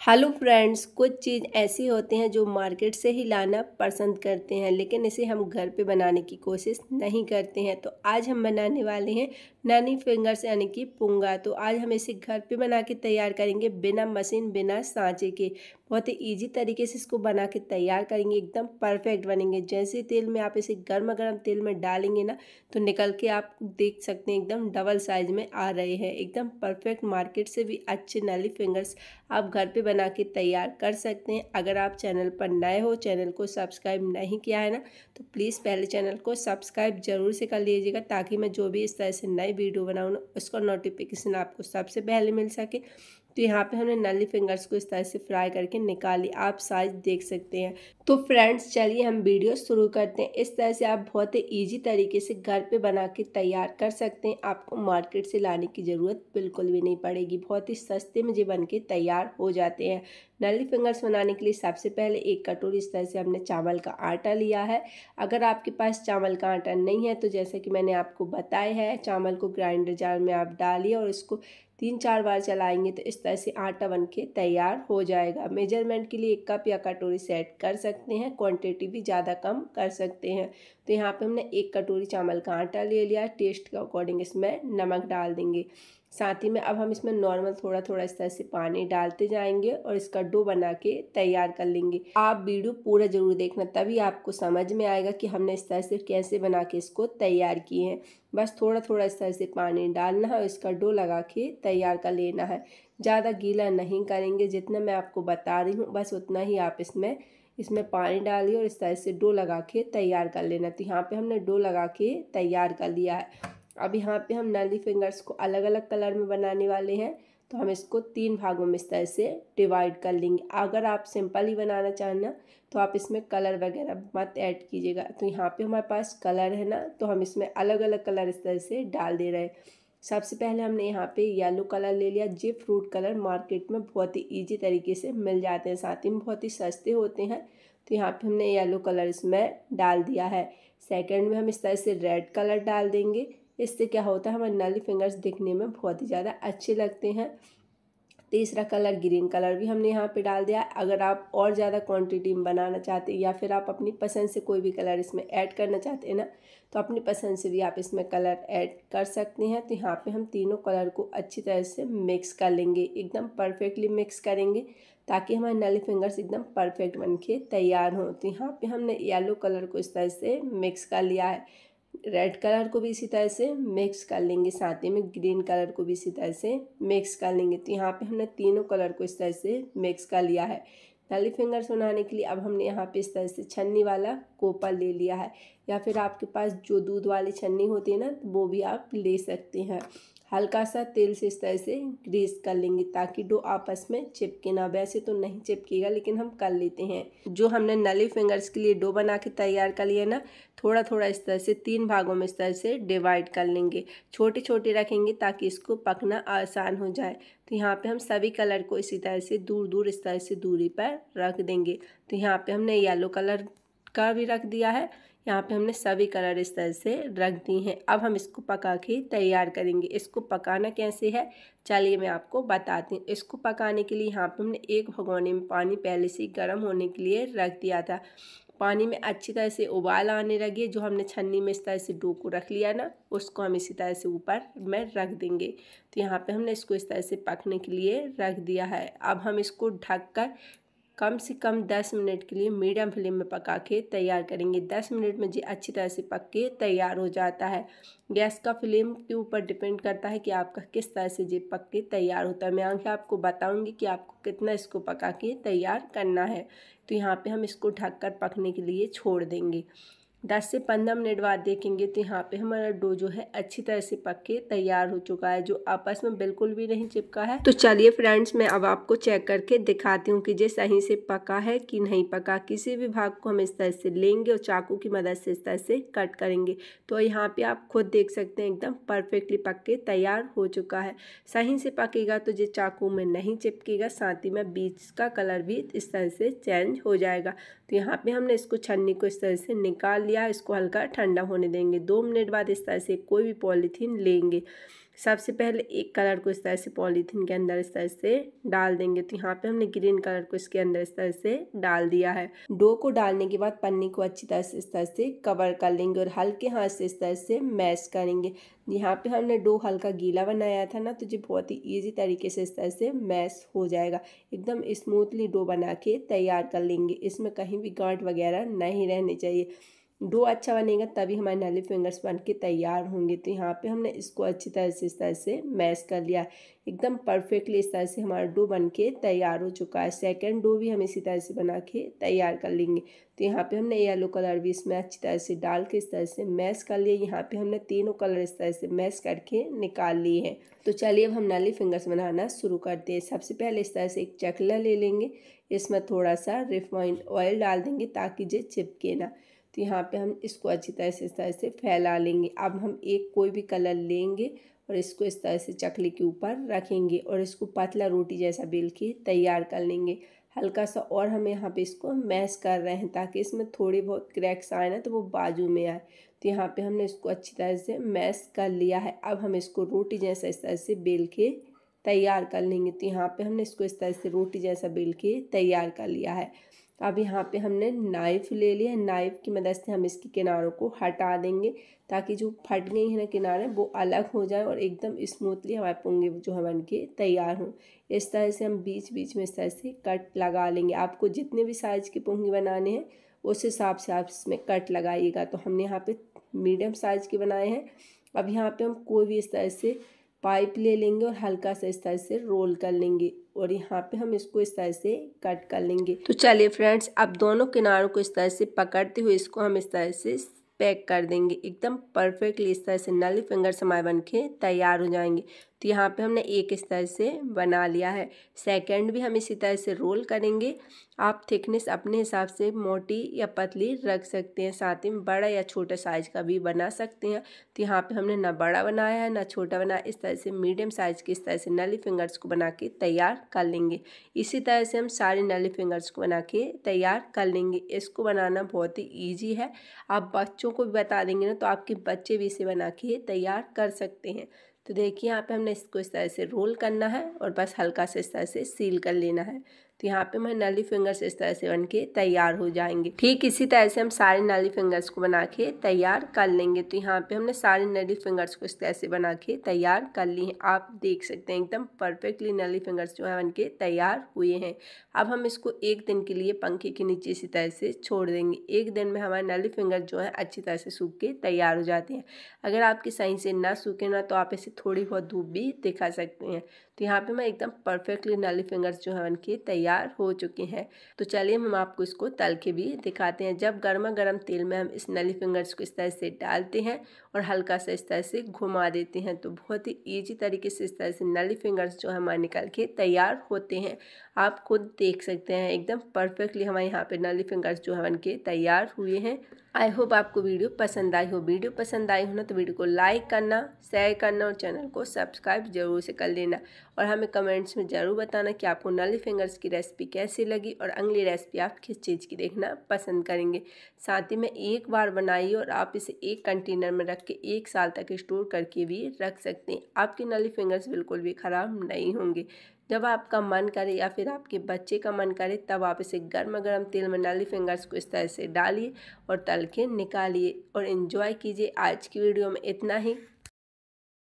Hello friends, कुछ चीज़ ऐसी होती हैं जो मार्केट से ही लाना पसंद करते हैं, लेकिन इसे हम घर पे बनाने की कोशिश नहीं करते हैं। तो आज हम बनाने वाले हैं ननी फिंगर्स यानी कि पुंगा। तो आज हम इसे घर पे बना के तैयार करेंगे बिना मशीन बिना सांचे के। बहुत ही ईजी तरीके से इसको बना के तैयार करेंगे, एकदम परफेक्ट बनेंगे। जैसे तेल में आप इसे गर्मा गर्म तेल में डालेंगे ना, तो निकल के आप देख सकते हैं एकदम डबल साइज में आ रहे हैं। एकदम परफेक्ट, मार्केट से भी अच्छे नली फिंगर्स आप घर पे बना के तैयार कर सकते हैं। अगर आप चैनल पर नए हो, चैनल को सब्सक्राइब नहीं किया है ना, तो प्लीज़ पहले चैनल को सब्सक्राइब जरूर से कर लीजिएगा, ताकि मैं जो भी इस तरह से नई वीडियो बनाऊँ ना, उसका नोटिफिकेशन आपको सबसे पहले मिल सके। तो यहाँ पे हमने नली फिंगर्स को इस तरह से फ्राई करके निकाली, आप साइज देख सकते हैं। तो फ्रेंड्स चलिए हम वीडियो शुरू करते हैं। इस तरह से आप बहुत ही ईजी तरीके से घर पे बना के तैयार कर सकते हैं। आपको मार्केट से लाने की ज़रूरत बिल्कुल भी नहीं पड़ेगी, बहुत ही सस्ते में ये बन के तैयार हो जाते हैं। नली फिंगर्स बनाने के लिए सबसे पहले एक कटोरी इस तरह से हमने चावल का आटा लिया है। अगर आपके पास चावल का आटा नहीं है तो जैसे कि मैंने आपको बताया है, चावल को ग्राइंडर जार में आप डालिए और इसको 3-4 बार चलाएंगे तो इस तरह से आटा बन के तैयार हो जाएगा। मेजरमेंट के लिए 1 कप या कटोरी सेट कर सकते हैं, क्वांटिटी भी ज़्यादा कम कर सकते हैं। तो यहाँ पे हमने 1 कटोरी चावल का आटा ले लिया। टेस्ट के अकॉर्डिंग इसमें नमक डाल देंगे। साथ ही में अब हम इसमें नॉर्मल थोड़ा थोड़ा इस तरह से पानी डालते जाएंगे और इसका डो बना के तैयार कर लेंगे। आप वीडियो पूरा जरूर देखना, तभी आपको समझ में आएगा कि हमने इस तरह से कैसे बना के इसको तैयार किए हैं। बस थोड़ा थोड़ा इस तरह से पानी डालना है और इसका डो लगा के तैयार कर लेना है। ज़्यादा गीला नहीं करेंगे, जितना मैं आपको बता रही हूँ बस उतना ही आप इसमें पानी डालिए और इस तरह से डो लगा के तैयार कर लेना। तो यहाँ पे हमने डो लगा के तैयार कर लिया है। अब यहाँ पे हम नली फिंगर्स को अलग अलग कलर में बनाने वाले हैं, तो हम इसको 3 भागों में इस तरह से डिवाइड कर लेंगे। अगर आप सिंपल ही बनाना चाहें ना, तो आप इसमें कलर वगैरह मत ऐड कीजिएगा। तो यहाँ पे हमारे पास कलर है ना, तो हम इसमें अलग अलग कलर इस तरह से डाल दे रहे हैं। सबसे पहले हमने यहाँ पे येलो कलर ले लिया। जे फ्रूट कलर मार्केट में बहुत ही ईजी तरीके से मिल जाते हैं, साथ ही में बहुत ही सस्ते होते हैं। तो यहाँ पे हमने येलो कलर इसमें डाल दिया है। सेकेंड में हम इस तरह से रेड कलर डाल देंगे। इससे क्या होता है, हमारे नली फिंगर्स दिखने में बहुत ही ज़्यादा अच्छे लगते हैं। तीसरा कलर ग्रीन कलर भी हमने यहाँ पे डाल दिया। अगर आप और ज़्यादा क्वांटिटी में बनाना चाहते हैं या फिर आप अपनी पसंद से कोई भी कलर इसमें ऐड करना चाहते हैं ना, तो अपनी पसंद से भी आप इसमें कलर ऐड कर सकते हैं। तो यहाँ पे हम तीनों कलर को अच्छी तरह से मिक्स कर लेंगे, एकदम परफेक्टली मिक्स करेंगे, ताकि हमारे नली फिंगर्स एकदम परफेक्ट बन के तैयार हों। तो यहाँ पर हमने येलो कलर को इस तरह से मिक्स कर लिया है। रेड कलर को भी इसी तरह से मिक्स कर लेंगे, साथ ही में ग्रीन कलर को भी इसी तरह से मिक्स कर लेंगे। तो यहाँ पे हमने तीनों कलर को इस तरह से मिक्स कर लिया है। नली फिंगर्स बनाने के लिए अब हमने यहाँ पे इस तरह से छन्नी वाला कोपर ले लिया है, या फिर आपके पास जो दूध वाली छन्नी होती है ना, तो वो भी आप ले सकते हैं। हल्का सा तेल से इस तरह से ग्रीस कर लेंगे, ताकि डो आपस में चिपके ना। वैसे तो नहीं चिपकेगा, लेकिन हम कर लेते हैं। जो हमने नली फिंगर्स के लिए डो बना के तैयार कर लिया ना, थोड़ा थोड़ा इस तरह से 3 भागों में इस तरह से डिवाइड कर लेंगे। छोटे छोटे रखेंगे ताकि इसको पकना आसान हो जाए। तो यहाँ पे हम सभी कलर को इसी तरह से दूर दूर इस तरह से दूरी पर रख देंगे। तो यहाँ पे हमने येलो कलर का भी रख दिया है, यहाँ पे हमने सभी कलर इस तरह से रख दिए हैं। अब हम इसको पका के तैयार करेंगे। इसको पकाना कैसे है, चलिए मैं आपको बताती हूँ। इसको पकाने के लिए यहाँ पे हमने एक भगोने में पानी पहले से गर्म होने के लिए रख दिया था। पानी में अच्छी तरह से उबाल आने लगे। जो हमने छन्नी में इस तरह से डो को रख लिया ना, उसको हम इसी तरह से ऊपर में रख देंगे। तो यहाँ पे हमने इसको इस तरह से पकने के लिए रख दिया है। अब हम इसको ढककर कम से कम 10 मिनट के लिए मीडियम फ्लेम में पका के तैयार करेंगे। 10 मिनट में जी अच्छी तरह से पक के तैयार हो जाता है। गैस का फ्लेम के ऊपर डिपेंड करता है कि आपका किस तरह से जी पक के तैयार होता है। मैं आगे आपको बताऊंगी कि आपको कितना इसको पका के तैयार करना है। तो यहाँ पे हम इसको ढककर पकने के लिए छोड़ देंगे। 10 से 15 मिनट बाद देखेंगे तो यहाँ पे हमारा डो जो है अच्छी तरह से पक के तैयार हो चुका है, जो आपस में बिल्कुल भी नहीं चिपका है। तो चलिए फ्रेंड्स, मैं अब आपको चेक करके दिखाती हूँ कि ये सही से पका है कि नहीं पका। किसी भी भाग को हम इस तरह से लेंगे और चाकू की मदद से इस तरह से कट करेंगे। तो यहाँ पे आप खुद देख सकते हैं एकदम परफेक्टली पक के तैयार हो चुका है। सही से पकेगा तो ये चाकू में नहीं चिपकेगा, साथ ही में बीच का कलर भी इस तरह से चेंज हो जाएगा। तो यहाँ पे हमने इसको छन्नी को इस तरह से निकाल लिया। इसको हल्का ठंडा होने देंगे। 2 मिनट बाद इस तरह से कोई भी पॉलीथीन लेंगे, सबसे पहले एक कलर को इस तरह से पॉलीथीन के अंदर इस तरह से डाल देंगे। तो यहाँ पे हमने ग्रीन कलर को इसके अंदर इस तरह से डाल दिया है। डो को डालने के बाद पन्नी को अच्छी तरह से इस तरह से कवर कर लेंगे और हल्के हाथ से इस तरह से मैश करेंगे। यहाँ पे हमने डो हल्का गीला बनाया था ना, तो ये बहुत ही ईजी तरीके से इस तरह से मैश हो जाएगा। एकदम स्मूथली डो बना के तैयार कर लेंगे। इसमें कहीं भी गांठ वगैरह नहीं रहनी चाहिए। डो अच्छा बनेगा तभी हमारे नली फिंगर्स बन के तैयार होंगे। तो यहाँ पे हमने इसको अच्छी तरह से इस तरह से मैश कर लिया। एकदम परफेक्टली इस तरह से हमारा डो बन के तैयार हो चुका है। सेकंड डो भी हम इसी तरह से बना के तैयार कर लेंगे। तो यहाँ पे हमने येलो कलर भी इसमें अच्छी तरह से डाल के इस तरह से मैश कर लिया। यहाँ पे हमने तीनों कलर इस तरह से मैश करके निकाल लिए हैं। तो चलिए अब हम नली फिंगर्स बनाना शुरू करते हैं। सबसे पहले इस तरह से एक चकला ले लेंगे, इसमें थोड़ा सा रिफाइंड ऑयल डाल देंगे ताकि ये चिपके ना। तो यहाँ पे हम इसको अच्छी तरह से इस तरह से फैला लेंगे। अब हम एक कोई भी कलर लेंगे और इसको इस तरह से चकले के ऊपर रखेंगे और इसको पतला रोटी जैसा बेल के तैयार कर लेंगे। हल्का सा और हम यहाँ पे इसको मैश कर रहे हैं ताकि इसमें थोड़ी बहुत क्रैक्स आए ना तो वो बाजू में आए। तो यहाँ पे हमने इसको अच्छी तरह से मैश कर लिया है। अब हम इसको रोटी जैसा इस तरह से बेल के तैयार कर लेंगे। तो यहाँ पे हमने इसको इस तरह से रोटी जैसा बेल के तैयार कर लिया है। अब यहाँ पे हमने नाइफ़ ले लिया है। नाइफ़ की मदद से हम इसके किनारों को हटा देंगे ताकि जो फट गई है ना किनारे वो अलग हो जाए और एकदम स्मूथली हमारे पोंगे जो है बन के तैयार हों। इस तरह से हम बीच बीच में इस तरह से कट लगा लेंगे। आपको जितने भी साइज़ के पोंगे बनाने हैं उस हिसाब से आप इसमें कट लगाइएगा। तो हमने यहाँ पे मीडियम साइज़ के बनाए हैं। अब यहाँ पे हम कोई भी इस तरह से पाइप ले लेंगे और हल्का सा इस तरह से रोल कर लेंगे और यहाँ पे हम इसको इस तरह से कट कर लेंगे। तो चलिए फ्रेंड्स, अब दोनों किनारों को इस तरह से पकड़ते हुए इसको हम इस तरह से पैक कर देंगे। एकदम परफेक्टली इस तरह से नली फिंगर्स हमारे बन के तैयार हो जाएंगे। तो यहाँ पे हमने एक इस तरह से बना लिया है। सेकंड भी हम इसी तरह से रोल करेंगे। आप थिकनेस अपने हिसाब से मोटी या पतली रख सकते हैं, साथ ही में बड़ा या छोटा साइज़ का भी बना सकते हैं। तो यहाँ पे हमने ना बड़ा बनाया है ना छोटा बनाया, इस तरह से मीडियम साइज़ की इस तरह से नली फिंगर्स को बना के तैयार कर लेंगे। इसी तरह से हम सारी नली फिंगर्स को बना के तैयार कर लेंगे। इसको बनाना बहुत ही ईजी है। आप बच्चों को भी बता देंगे ना तो आपके बच्चे भी इसे बना के तैयार कर सकते हैं। तो देखिए यहाँ पे हमने इसको इस तरह से रोल करना है और बस हल्का से इस तरह से सील कर लेना है। तो यहाँ पे हमारे नली फिंगर्स इस तरह से बन के तैयार हो जाएंगे। ठीक इसी तरह से हम सारे नली फिंगर्स को बना के तैयार कर लेंगे। तो यहाँ पे हमने सारे नली फिंगर्स को इस तरह से बना के तैयार कर लिए हैं। आप देख सकते हैं एकदम परफेक्टली नली फिंगर्स जो है बन के तैयार हुए हैं। अब हम इसको एक दिन के लिए पंखे के नीचे इसी तरह से छोड़ देंगे। एक दिन में हमारे नली फिंगर जो है अच्छी तरह से सूख के तैयार हो जाते हैं। अगर आपकी सही से ना सूखे ना तो आप इसे थोड़ी बहुत धूप भी दिखा सकते हैं। तो यहाँ पे मैं एकदम परफेक्टली नली फिंगर्स जो है उनके तैयार हो चुके हैं। तो चलिए हम आपको इसको तल के भी दिखाते हैं। जब गर्मा गर्म तेल में हम इस नली फिंगर्स को इस तरह से डालते हैं और हल्का सा इस तरह से घुमा देते हैं तो बहुत ही ईजी तरीके से इस तरह से नली फिंगर्स जो है हमारे निकल के तैयार होते हैं। आप खुद देख सकते हैं एकदम परफेक्टली हमारे यहाँ पे नली फिंगर्स जो है बनके तैयार हुए हैं। आई होप आपको वीडियो पसंद आई हो। वीडियो पसंद आई हो ना तो वीडियो को लाइक करना, शेयर करना और चैनल को सब्सक्राइब जरूर से कर लेना और हमें कमेंट्स में ज़रूर बताना कि आपको नली फिंगर्स की रेसिपी कैसी लगी और अगली रेसिपी आप किस चीज़ की देखना पसंद करेंगे। साथ ही में एक बार बनाइए और आप इसे एक कंटेनर में रख के 1 साल तक स्टोर करके भी रख सकते हैं। आपके नली फिंगर्स बिल्कुल भी ख़राब नहीं होंगे। जब आपका मन करे या फिर आपके बच्चे का मन करे तब आप इसे गर्मा गर्म तेल में नली फिंगर्स को इस तरह से डालिए और तल के निकालिए और एंजॉय कीजिए। आज की वीडियो में इतना ही।